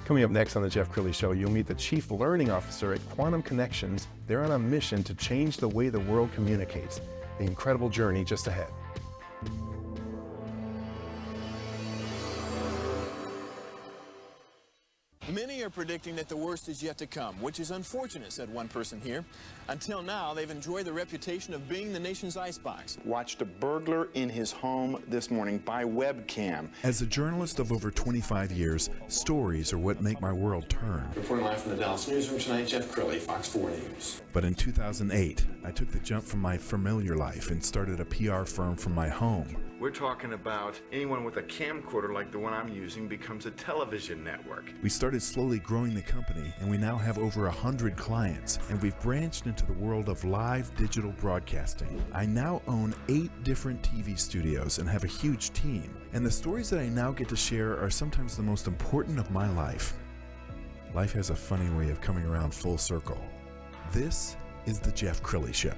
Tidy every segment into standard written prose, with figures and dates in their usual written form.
Coming up next on The Jeff Crilley Show, you'll meet the Chief Learning Officer at Quantum Connections. They're on a mission to change the way the world communicates. The incredible journey just ahead. Many are predicting that the worst is yet to come, which is unfortunate, said one person here. Until now, they've enjoyed the reputation of being the nation's icebox. Watched a burglar in his home this morning by webcam. As a journalist of over 25 years, stories are what make my world turn. Reporting live from the Dallas newsroom tonight, Jeff Crilley, Fox 4 News. But in 2008, I took the jump from my familiar life and started a PR firm from my home. We're talking about anyone with a camcorder like the one I'm using becomes a television network. We started slowly growing the company, and we now have over 100 clients, and we've branched into the world of live digital broadcasting. I now own 8 different TV studios and have a huge team, and the stories that I now get to share are sometimes the most important of my life. Life has a funny way of coming around full circle. This is The Jeff Crilley Show.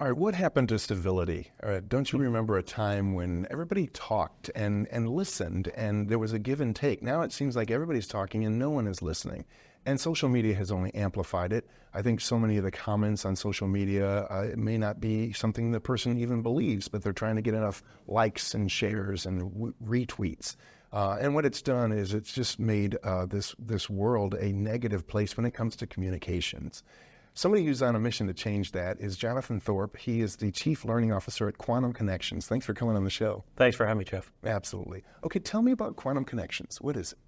All right, what happened to civility? Don't you remember a time when everybody talked and listened and there was a give and take? Now it seems like everybody's talking and no one is listening. And social media has only amplified it. I think so many of the comments on social media, it may not be something the person even believes, but they're trying to get enough likes and shares and retweets. And what it's done is it's just made this world a negative place when it comes to communications. Somebody who's on a mission to change that is Jonathan Thorp. He is the Chief Learning Officer at Quantum Connections. Thanks for coming on the show. Thanks for having me, Jeff. Absolutely. Okay, tell me about Quantum Connections. What is it?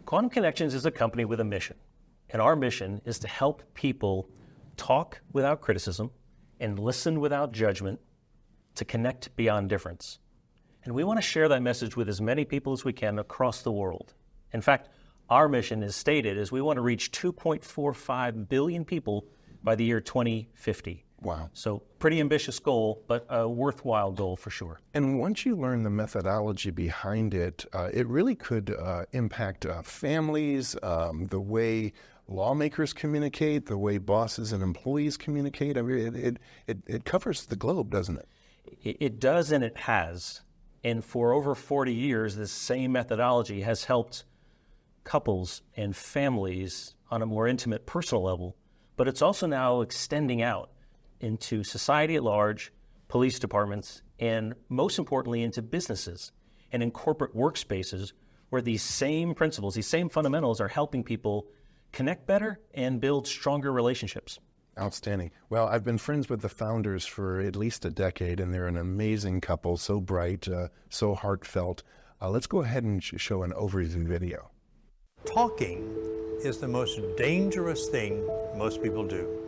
Quantum Connections is a company with a mission, and our mission is to help people talk without criticism and listen without judgment to connect beyond difference. And we want to share that message with as many people as we can across the world. In fact, our mission is stated as we want to reach 2.45 billion people by the year 2050. Wow. So pretty ambitious goal, but a worthwhile goal for sure. And once you learn the methodology behind it, it really could impact families, the way lawmakers communicate, the way bosses and employees communicate. I mean, it covers the globe, doesn't it? It does, and it has. And for over 40 years, this same methodology has helped couples and families on a more intimate personal level, but it's also now extending out into society at large, police departments, and most importantly into businesses and in corporate workspaces where these same principles, these same fundamentals are helping people connect better and build stronger relationships. Outstanding. Well, I've been friends with the founders for at least a decade, and they're an amazing couple, so bright, so heartfelt. Let's go ahead and show an overview video. Talking is the most dangerous thing most people do.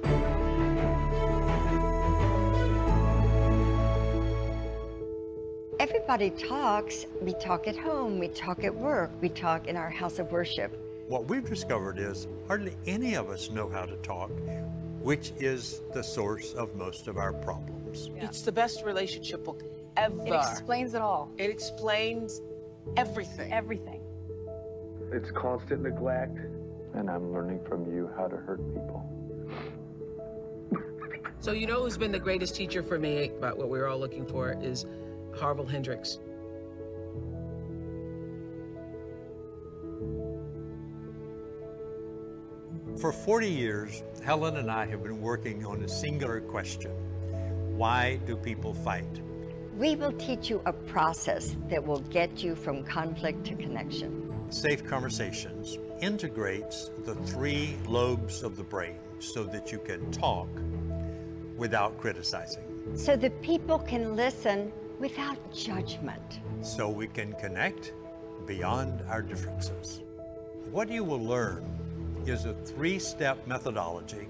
Everybody talks. We talk at home, we talk at work, we talk in our house of worship. What we've discovered is hardly any of us know how to talk, which is the source of most of our problems. Yeah. It's the best relationship book ever. It explains it all. It explains everything. Everything. It's constant neglect, and I'm learning from you how to hurt people. So you know who's been the greatest teacher for me about what we're all looking for is Harville Hendrix. For 40 years, Helen and I have been working on a singular question. Why do people fight? We will teach you a process that will get you from conflict to connection. Safe Conversations integrates the 3 lobes of the brain so that you can talk without criticizing. So that people can listen without judgment. So we can connect beyond our differences. What you will learn is a 3-step methodology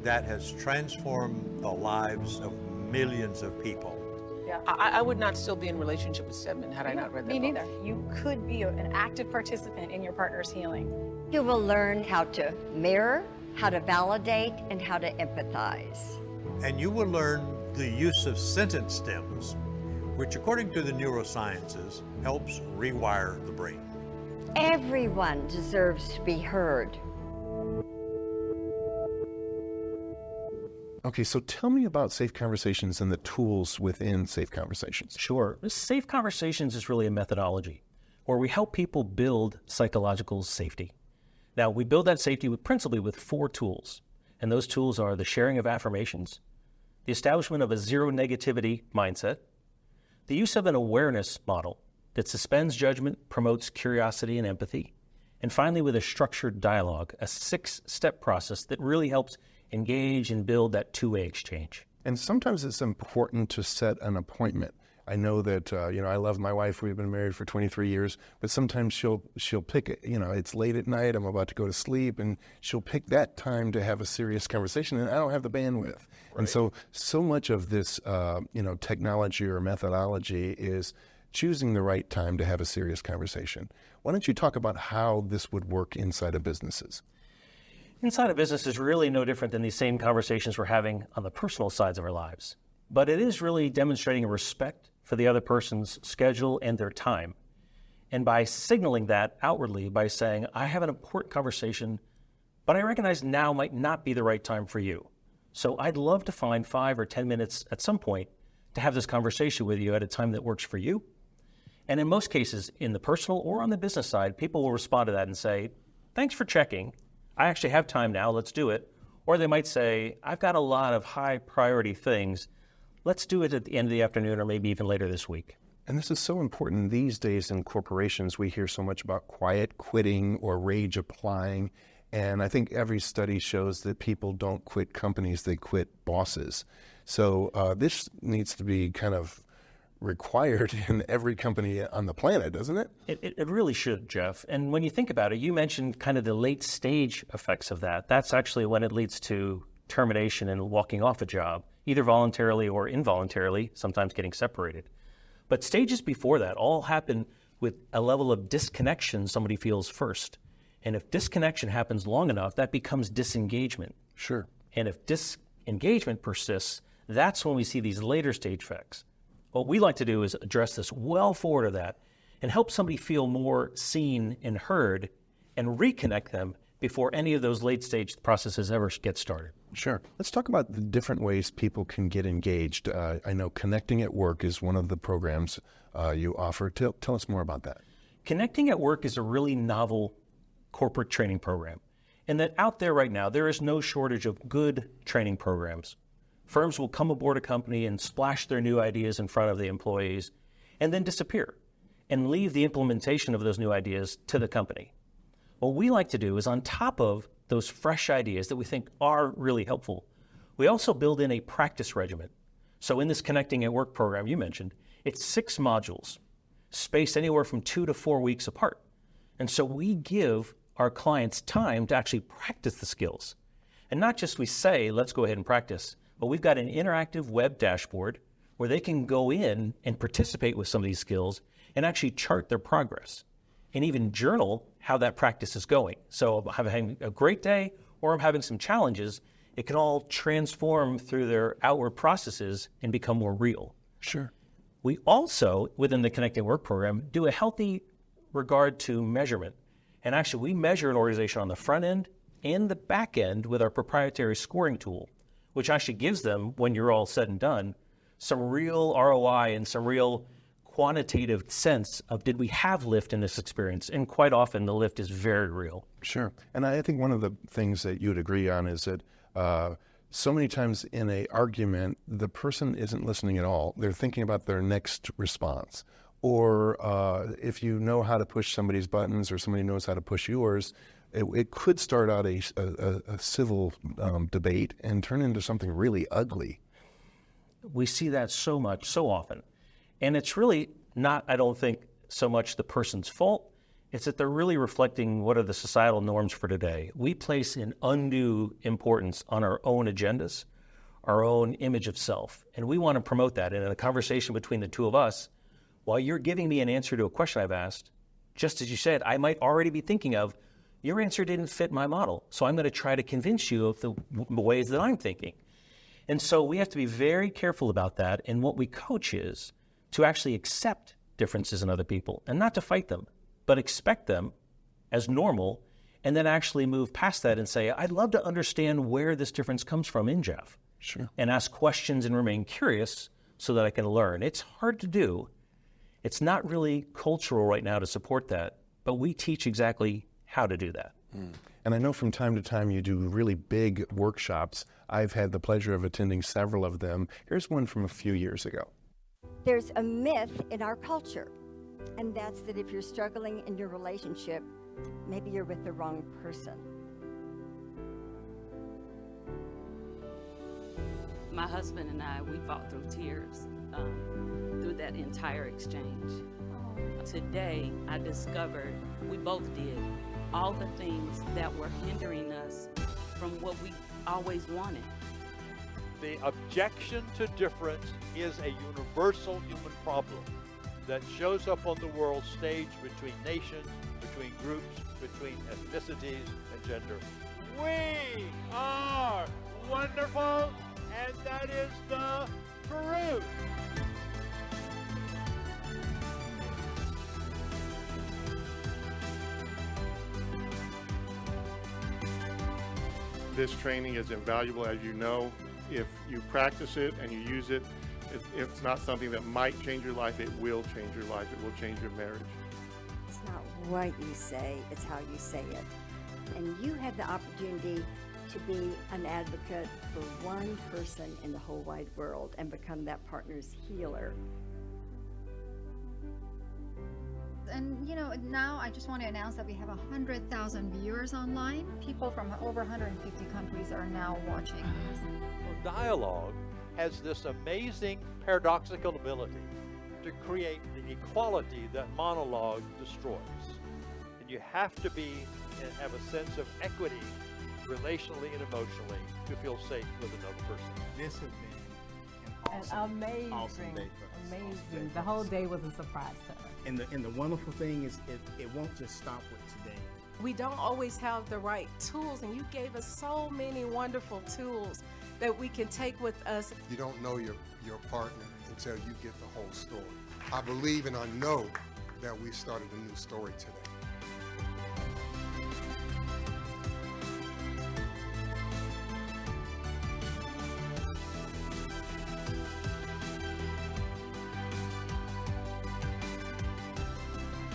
that has transformed the lives of millions of people. Yeah. I would not still be in relationship with Stedman had I not read that book. Me neither. You could be an active participant in your partner's healing. You will learn how to mirror, how to validate, and how to empathize. And you will learn the use of sentence stems, which according to the neurosciences, helps rewire the brain. Everyone deserves to be heard. Okay, so tell me about Safe Conversations and the tools within Safe Conversations. Sure. Safe Conversations is really a methodology. where we help people build psychological safety. Now, we build that safety principally with 4 tools, and those tools are the sharing of affirmations, the establishment of a zero negativity mindset, the use of an awareness model that suspends judgment, promotes curiosity and empathy, and finally with a structured dialogue, a 6-step process that really helps engage and build that two-way exchange. And sometimes it's important to set an appointment. I know that, I love my wife. We've been married for 23 years, but sometimes she'll pick it. It's late at night. I'm about to go to sleep, and she'll pick that time to have a serious conversation, and I don't have the bandwidth. Right. And so much of this, technology or methodology is choosing the right time to have a serious conversation. Why don't you talk about how this would work inside of businesses? Inside a business is really no different than these same conversations we're having on the personal sides of our lives. But it is really demonstrating a respect for the other person's schedule and their time. And by signaling that outwardly, by saying, I have an important conversation, but I recognize now might not be the right time for you. So I'd love to find 5 or 10 minutes at some point to have this conversation with you at a time that works for you. And in most cases, in the personal or on the business side, people will respond to that and say, thanks for checking. I actually have time now, let's do it. Or they might say, I've got a lot of high priority things. Let's do it at the end of the afternoon or maybe even later this week. And this is so important these days in corporations. We hear so much about quiet quitting or rage applying. And I think every study shows that people don't quit companies, they quit bosses. So this needs to be kind of required in every company on the planet, doesn't it? It really should, Jeff. And when you think about it, you mentioned kind of the late stage effects of that. That's actually when it leads to termination and walking off a job, either voluntarily or involuntarily, sometimes getting separated. But stages before that all happen with a level of disconnection somebody feels first. And if disconnection happens long enough, that becomes disengagement. Sure. And if disengagement persists, that's when we see these later stage effects. What we like to do is address this well forward of that and help somebody feel more seen and heard and reconnect them before any of those late stage processes ever get started. Sure. Let's talk about the different ways people can get engaged. I know Connecting at Work is one of the programs you offer. Tell us more about that. Connecting at Work is a really novel corporate training program. And that out there right now, there is no shortage of good training programs. Firms will come aboard a company and splash their new ideas in front of the employees and then disappear and leave the implementation of those new ideas to the company. What we like to do is on top of those fresh ideas that we think are really helpful, we also build in a practice regimen. So in this Connecting at Work program you mentioned, it's 6 modules, spaced anywhere from 2 to 4 weeks apart. And so we give our clients time to actually practice the skills. And not just we say, let's go ahead and practice, but we've got an interactive web dashboard where they can go in and participate with some of these skills and actually chart their progress and even journal how that practice is going. So if I'm having a great day or I'm having some challenges, it can all transform through their outward processes and become more real. Sure. We also, within the Connecting Work program, do a healthy regard to measurement. And actually, we measure an organization on the front end and the back end with our proprietary scoring tool, which actually gives them, when you're all said and done, some real ROI and some real quantitative sense of did we have lift in this experience? And quite often the lift is very real. Sure. And I think one of the things that you'd agree on is that so many times in an argument, the person isn't listening at all. They're thinking about their next response. Or if you know how to push somebody's buttons or somebody knows how to push yours, it could start out a civil debate and turn into something really ugly. We see that so much, so often. And it's really not, I don't think, so much the person's fault. It's that they're really reflecting what are the societal norms for today. We place an undue importance on our own agendas, our own image of self. And we want to promote that. And in a conversation between the two of us, while you're giving me an answer to a question I've asked, just as you said, I might already be thinking of, your answer didn't fit my model. So I'm going to try to convince you of the ways that I'm thinking. And so we have to be very careful about that. And what we coach is to actually accept differences in other people and not to fight them, but expect them as normal and then actually move past that and say, I'd love to understand where this difference comes from in Jeff. Sure. And ask questions and remain curious so that I can learn. It's hard to do. It's not really cultural right now to support that, but we teach exactly how to do that. And I know from time to time you do really big workshops. I've had the pleasure of attending several of them. Here's one from a few years ago. There's a myth in our culture, and that's that if you're struggling in your relationship, maybe you're with the wrong person. My husband and I, we fought through tears through that entire exchange. Today, I discovered, we both did, all the things that were hindering us from what we always wanted. The objection to difference is a universal human problem that shows up on the world stage between nations, between groups, between ethnicities and gender. We are wonderful, and that is the truth. This training is invaluable, as you know. If you practice it and you use it, it's not something that might change your life, it will change your life. It will change your marriage. It's not what you say, it's how you say it. And you have the opportunity to be an advocate for one person in the whole wide world and become that partner's healer. And now I just want to announce that we have 100,000 viewers online. People from over 150 countries are now watching. Well, dialogue has this amazing paradoxical ability to create the equality that monologue destroys. And you have to be and have a sense of equity relationally and emotionally to feel safe with another person. This has been an amazing, awesome day for us. amazing. Awesome day The whole day was a surprise to us. And the wonderful thing is it won't just stop with today. We don't always have the right tools, and you gave us so many wonderful tools that we can take with us. You don't know your partner until you get the whole story. I believe and I know that we started a new story today.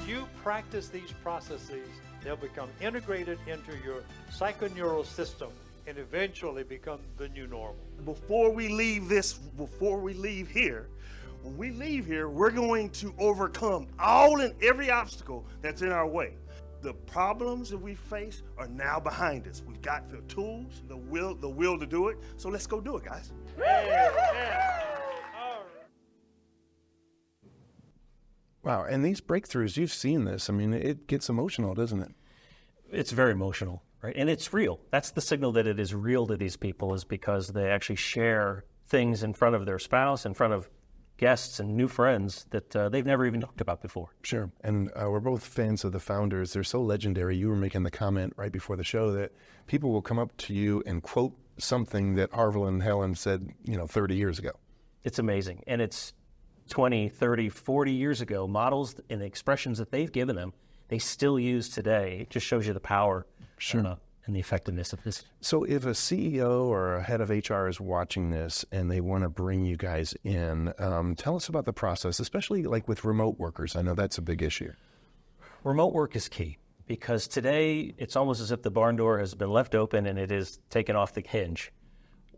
You practice these processes, they'll become integrated into your psychoneural system and eventually become the new normal. Before we leave here, when we leave here, we're going to overcome all and every obstacle that's in our way. The problems that we face are now behind us. We've got the tools, the will to do it. So let's go do it, guys. Wow, and these breakthroughs, you've seen this. I mean, it gets emotional, doesn't it? It's very emotional, right? And it's real. That's the signal that it is real to these people, is because they actually share things in front of their spouse, in front of guests and new friends that they've never even talked about before. Sure, and we're both fans of the founders. They're so legendary. You were making the comment right before the show that people will come up to you and quote something that Harville and Helen said, 30 years ago. It's amazing. And it's 20, 30, 40 years ago, models and expressions that they've given them, they still use today. It just shows you the power and the effectiveness of this. So if a CEO or a head of HR is watching this and they want to bring you guys in, tell us about the process, especially like with remote workers. I know that's a big issue. Remote work is key because today it's almost as if the barn door has been left open and it is taken off the hinge.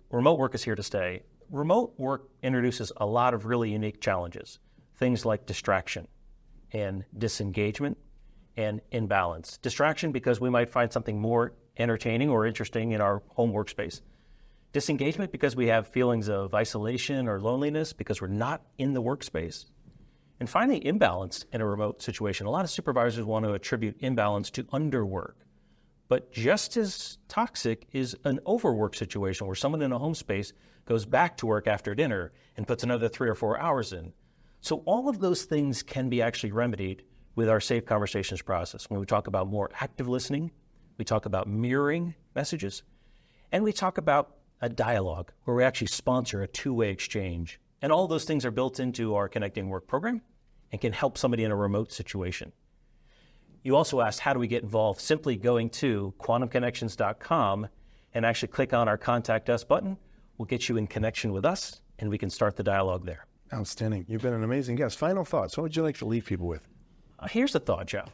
Remote work is here to stay. Remote work introduces a lot of really unique challenges, things like distraction and disengagement and imbalance. Distraction because we might find something more entertaining or interesting in our home workspace. Disengagement because we have feelings of isolation or loneliness because we're not in the workspace. And finally, imbalance in a remote situation. A lot of supervisors want to attribute imbalance to underwork. But just as toxic is an overwork situation where someone in a home space goes back to work after dinner and puts another 3 or 4 hours in. So all of those things can be actually remedied with our Safe Conversations process. When we talk about more active listening, we talk about mirroring messages, and we talk about a dialogue where we actually sponsor a two-way exchange. And all those things are built into our Connecting Work program and can help somebody in a remote situation. You also asked, how do we get involved? Simply going to quantumconnections.com and actually click on our Contact Us button. We'll get you in connection with us, and we can start the dialogue there. Outstanding. You've been an amazing guest. Final thoughts. What would you like to leave people with? Here's the thought, Joe.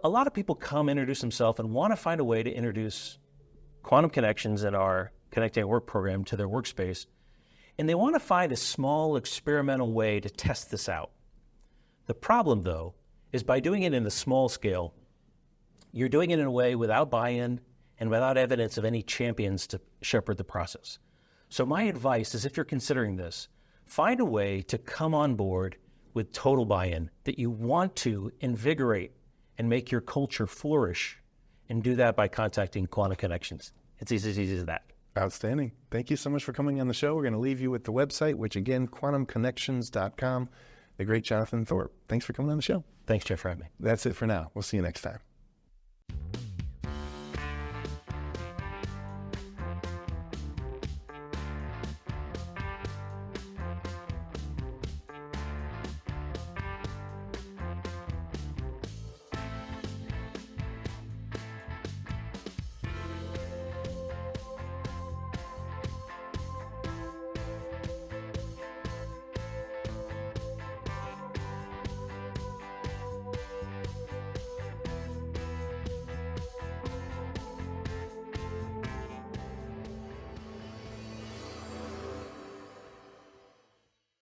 A lot of people come introduce themselves and want to find a way to introduce quantum connections in our Connecting at Work program to their workspace. And they want to find a small experimental way to test this out. The problem, though, is by doing it in a small scale, you're doing it in a way without buy-in and without evidence of any champions to shepherd the process. So my advice is, if you're considering this, find a way to come on board with total buy-in, that you want to invigorate and make your culture flourish, and do that by contacting Quantum Connections. It's as easy as that. Outstanding. Thank you so much for coming on the show. We're going to leave you with the website, which again, quantumconnections.com. The great Jonathan Thorp. Thanks for coming on the show. Thanks, Jeff, for having me. That's it for now. We'll see you next time.